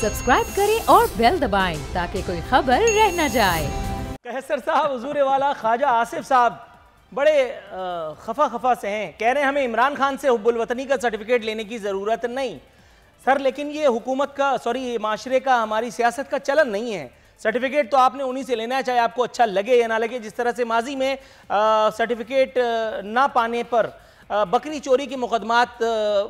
Subscribe करें और bell दबाएं ताकि कोई खबर रह न जाए। कहसर साहब, हुजूर वाला ख्वाजा आसिफ साहब बड़े खफा से हैं, कह रहे हैं हमें इमरान खान से हुब्बुल वतनी का सर्टिफिकेट लेने की ज़रूरत नहीं सर, लेकिन ये हुकूमत का माशरे का, हमारी सियासत का चलन नहीं है। सर्टिफिकेट तो आपने उन्हीं से लेना है, चाहे आपको अच्छा लगे या ना लगे। जिस तरह से माजी में सर्टिफिकेट ना पाने पर बकरी चोरी के मुकदमात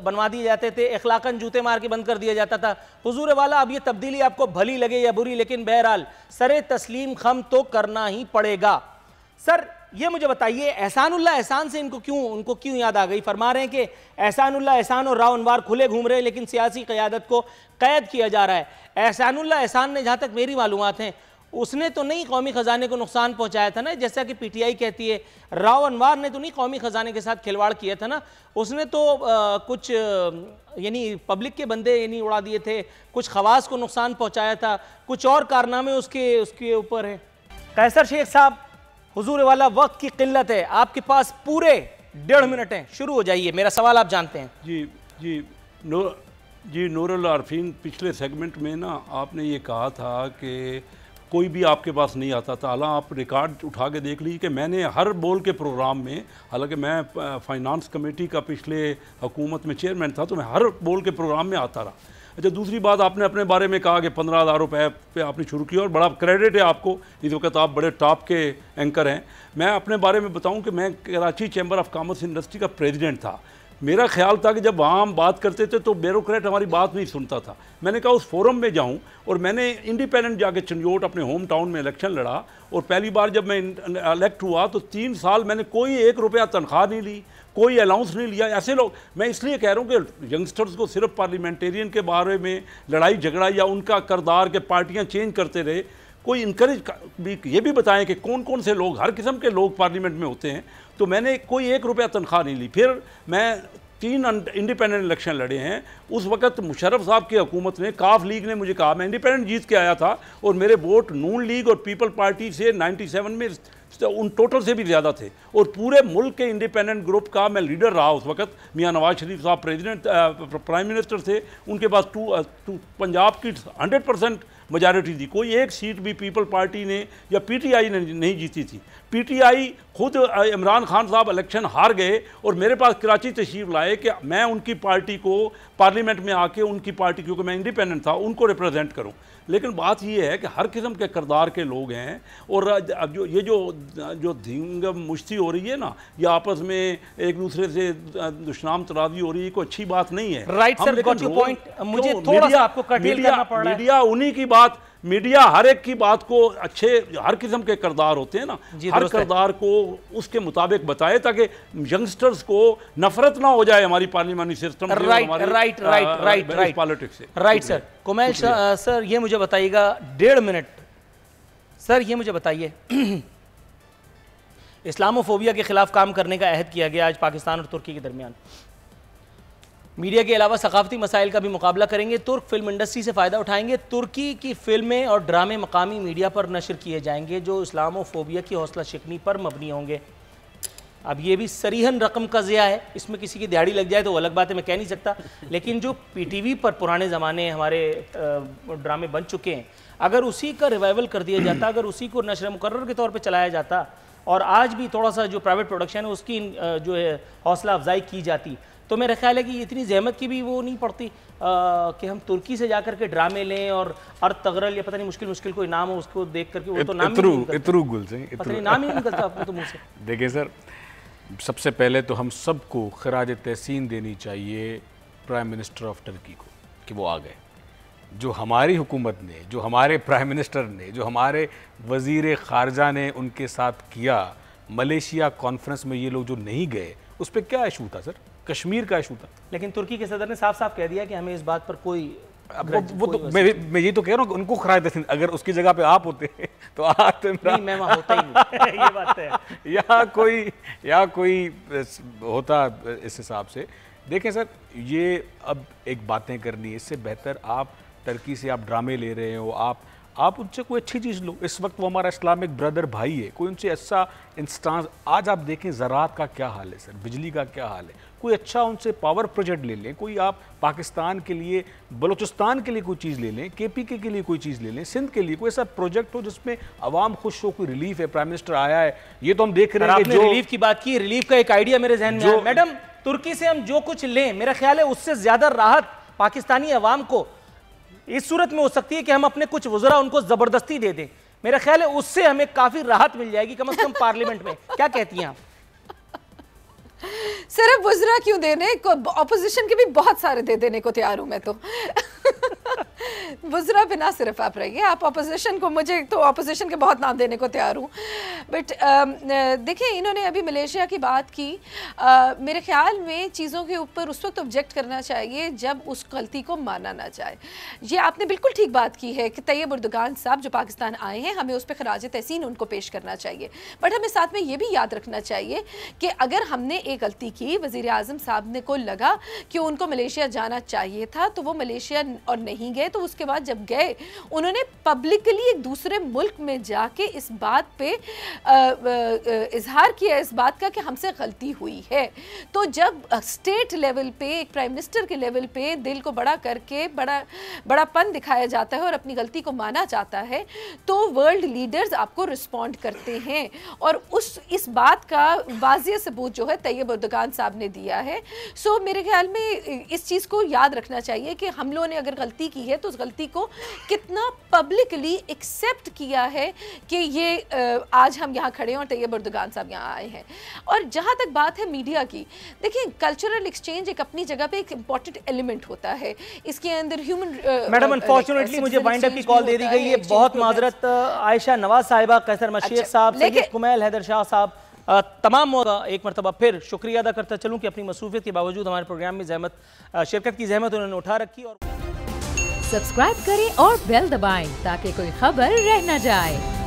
बनवा दिए जाते थे, अखलाकन जूते मार के बंद कर दिया जाता था। हुजूर वाला, अब ये तब्दीली आपको भली लगे या बुरी, लेकिन बहरहाल सरे तस्लीम खम तो करना ही पड़ेगा। सर ये मुझे बताइए, एहसानुल्लाह एहसान से उनको क्यों याद आ गई? फरमा रहे हैं कि एहसानुल्लाह एहसान और राव अनवार खुले घूम रहे हैं, लेकिन सियासी क़यादत को कैद किया जा रहा है। एहसानुल्लाह एहसान ने, जहाँ तक मेरी मालूमात हैं, उसने तो नहीं कौमी ख़जाने को नुकसान पहुंचाया था ना, जैसा कि पीटीआई कहती है। राव अनवार ने तो नहीं कौमी ख़जाने के साथ खिलवाड़ किया था ना, उसने तो कुछ यानी पब्लिक के बंदे यानी उड़ा दिए थे, कुछ खवास को नुकसान पहुंचाया था, कुछ और कारनामे उसके ऊपर है। कैसर शेख साहब, हुजूर वाला, वक्त की किल्लत है, आपके पास पूरे 1.5 मिनट हैं, शुरू हो जाइए। मेरा सवाल आप जानते हैं। जी नूरुल आरफीन, पिछले सेगमेंट में ना आपने ये कहा था कि कोई भी आपके पास नहीं आता था। हालांकि आप रिकॉर्ड उठा के देख लीजिए कि मैंने हर बोल के प्रोग्राम में, हालांकि मैं फाइनेंस कमेटी का पिछले हुकूमत में चेयरमैन था, तो मैं हर बोल के प्रोग्राम में आता रहा। अच्छा, दूसरी बात, आपने अपने बारे में कहा कि 15,000 रुपये पे आपने शुरू किया और बड़ा क्रेडिट है आपको, इस वक्त आप बड़े टॉप के एंकर हैं। मैं अपने बारे में बताऊं कि मैं Karachi chamber of commerce industry का प्रेसिडेंट था। मेरा ख्याल था कि जब वहाँ हम बात करते थे तो ब्यूरोक्रेट हमारी बात नहीं सुनता था। मैंने कहा उस फोरम में जाऊँ, और मैंने इंडिपेंडेंट जाके चंडियोट अपने होम टाउन में इलेक्शन लड़ा, और पहली बार जब मैं इलेक्ट हुआ तो 3 साल मैंने कोई 1 रुपया तनख्वाह नहीं ली, कोई अलाउंस नहीं लिया। ऐसे लोग, मैं इसलिए कह रहा हूँ कि यंगस्टर्स को सिर्फ पार्लियामेंटेरियन के बारे में लड़ाई झगड़ा या उनका करदार के पार्टियाँ चेंज करते रहे, कोई इनकरेज भी ये भी बताएं कि कौन कौन से लोग, हर किस्म के लोग पार्लियामेंट में होते हैं। तो मैंने कोई 1 रुपया तनख्वाह नहीं ली। फिर मैं 3 इंडिपेंडेंट इलेक्शन लड़े हैं। उस वक्त मुशर्रफ साहब की हुकूमत ने, काफ लीग ने मुझे कहा, मैं इंडिपेंडेंट जीत के आया था और मेरे वोट नून लीग और पीपल पार्टी से 97 में उन टोटल से भी ज़्यादा थे, और पूरे मुल्क के इंडिपेंडेंट ग्रुप का मैं लीडर रहा उस वक्त। मियां नवाज शरीफ साहब प्रेसिडेंट प्राइम मिनिस्टर थे, उनके पास पंजाब की 100% मेजॉरिटी थी। कोई एक सीट भी पीपल पार्टी ने या पीटीआई ने नहीं जीती थी। पीटीआई खुद इमरान खान साहब इलेक्शन हार गए और मेरे पास कराची तशरीफ लाए कि मैं उनकी पार्टी को पार्लियामेंट में आके, उनकी पार्टी, क्योंकि मैं इंडिपेंडेंट था, उनको रिप्रेजेंट करूं। लेकिन बात यह है कि हर किस्म के किरदार के लोग हैं, और अब जो धींग मुश्ती हो रही है ना, ये आपस में एक दूसरे से दुश्मनाम तराजी हो रही है, कोई अच्छी बात नहीं है। Right sir, got your point. मुझे थोड़ा सा आपको कर्टेल करना पड़ रहा है। मीडिया उन्हीं की बात, मीडिया हर एक की बात को, अच्छे हर किस्म के किरदार होते हैं ना, हर किरदार को उसके मुताबिक बताए ताकि यंगस्टर्स को नफरत ना हो जाए हमारी पार्लियामेंट्री सिस्टम से, राइट पॉलिटिक्स से। Right sir. कुमैल सर, ये मुझे बताइएगा, 1.5 मिनट सर, ये मुझे बताइए, इस्लामोफोबिया के खिलाफ काम करने का अहद किया गया आज पाकिस्तान और तुर्की के दरमियान। मीडिया के अलावा सकाफती मसाइल का भी मुकाबला करेंगे, तुर्क फिल्म इंडस्ट्री से फ़ायदा उठाएंगे, तुर्की की फिल्में और ड्रामे मकामी मीडिया पर नशर किए जाएंगे जो इस्लामोफोबिया की हौसला शिकनी पर मबनी होंगे। अब ये भी सरीहन रकम का ज़िया है, इसमें किसी की दिहाड़ी लग जाए तो अलग बात है, मैं कह नहीं सकता, लेकिन जो पीटीवी पर पुराने ज़माने हमारे ड्रामे बन चुके हैं, अगर उसी का रिवाइवल कर दिया जाता, अगर उसी को नशर मुकर्रर के तौर पर चलाया जाता, और आज भी थोड़ा सा जो प्राइवेट प्रोडक्शन है उसकी जो है हौसला अफजाई की जाती, तो मेरा ख्याल है कि इतनी जहमत की भी वो नहीं पड़ती कि हम तुर्की से जाकर के ड्रामे लें और तगरल या पता नहीं मुश्किल कोई नाम हो उसको देख करके, वो तो नाम ही नहीं निकलता अपने तो मुँह से। देखिए सर, सबसे पहले तो हम सबको खराज तहसीन देनी चाहिए प्राइम मिनिस्टर ऑफ टर्की को कि वो आ गए। जो हमारी हुकूमत ने, जो हमारे प्राइम मिनिस्टर ने, जो हमारे वज़ीर ख़ारजा ने उनके साथ किया, मलेशिया कॉन्फ्रेंस में ये लोग जो नहीं गए, उस पर क्या इशू था सर? कश्मीर का इशू था। लेकिन तुर्की के सदर ने साफ साफ कह दिया कि हमें इस बात पर कोई वो तो मैं ये तो कह रहा हूँ कि उनको खराज तहसीन, अगर उसकी जगह पे आप होते तो आज तो नहीं, मैं वहाँ होता ही नहीं ये बात है। या कोई होता इस हिसाब से। देखें सर, ये अब एक बातें करनी है, इससे बेहतर आप टर्की से आप ड्रामे ले रहे हो, आप आप उनसे कोई अच्छी चीज़ लो। इस वक्त वो हमारा इस्लामिक ब्रदर भाई है, कोई उनसे ऐसा इंस्टांस, आज आप देखें ज़राअत का क्या हाल है सर, बिजली का क्या हाल है, कोई अच्छा उनसे पावर प्रोजेक्ट ले लें, कोई आप पाकिस्तान के लिए, बलूचिस्तान के लिए कोई चीज़ ले लें, KPK के लिए कोई चीज़ ले लें, सिंध के लिए कोई ऐसा प्रोजेक्ट हो जिसमें आवाम खुश हो, कोई रिलीफ है। प्राइम मिनिस्टर आया है, ये तो हम देख रहे हैं कि जो रिलीफ की बात की, रिलीफ का एक आइडिया मेरे जहन में आया। मैडम, तुर्की से हम जो कुछ लें, मेरा ख्याल है उससे ज्यादा राहत पाकिस्तानी अवाम को इस सूरत में हो सकती है कि हम अपने कुछ वज़रा उनको जबरदस्ती दे दें। मेरा ख्याल है उससे हमें काफी राहत मिल जाएगी, कम से कम पार्लियामेंट में। क्या कहती हैं आप? सिर्फ वज़रा क्यों देने को, ऑपोजिशन के भी बहुत सारे दे देने को तैयार हूं मैं तो। वज़रा पे ना सिर्फ आप रहिए, आप ऑपोजिशन को, मुझे तो ऑपोजिशन के बहुत नाम देने को तैयार हूँ। बट देखिए, इन्होंने अभी मलेशिया की बात की। मेरे ख्याल में चीज़ों के ऊपर उस वक्त ऑब्जेक्ट करना चाहिए जब उस गलती को माना ना जाए। ये आपने बिल्कुल ठीक बात की है कि तैयब उर्दुगान साहब जो पाकिस्तान आए हैं, हमें उस पर खराज तहसीन उनको पेश करना चाहिए। बट हमें साथ में ये भी याद रखना चाहिए कि अगर हमने एक गलती की, वज़ीर आज़म साहब ने को लगा कि उनको मलेशिया जाना चाहिए था, तो वो मलेशिया और नहीं गए, तो उसके बाद जब गए उन्होंने पब्लिकली एक दूसरे मुल्क में जाके इस बात पे इजहार किया, इस बात का कि हमसे गलती हुई है। तो जब स्टेट लेवल पे, एक प्राइम मिनिस्टर के लेवल पे दिल को बड़ा करके बड़ापन दिखाया जाता है और अपनी गलती को माना जाता है, तो वर्ल्ड लीडर्स आपको रिस्पॉन्ड करते हैं। और इस बात का वाज़िह सबूत जो है तैयब उर्दुगान साहब ने दिया है। सो मेरे ख्याल में इस चीज़ को याद रखना चाहिए कि हम लोगों ने अगर गलती की है तो उस गलती को कितना पब्लिकली एक्सेप्ट किया है कि ये आज हम यहाँ खड़े हैं और तैयब उर्दुगान साहब यहाँ आए हैं। और जहाँ तक बात है मीडिया की, देखिए कल्चरल एक्सचेंज एक अपनी जगह पे एक इम्पॉर्टेंट एलिमेंट होता है, इसके अंदर ह्यूमन। मैडम, अनफॉर्चुनेटली मुझे वाइंड अप की कॉल दे दी गई है, बहुत माजरत। आयशा नवाज साहिबा, कैसर मशीख साहब, सैयद कुमैल हैदर शाह साहब, तमाम एक मरतबा फिर शुक्रिया अदा करता चलूँ कि अपनी मसरूफियत के बावजूद हमारे प्रोग्राम में शिरकत की जहमत उन्होंने उठा रखी। और सब्सक्राइब करें और बेल दबाएं ताकि कोई खबर रह न जाए।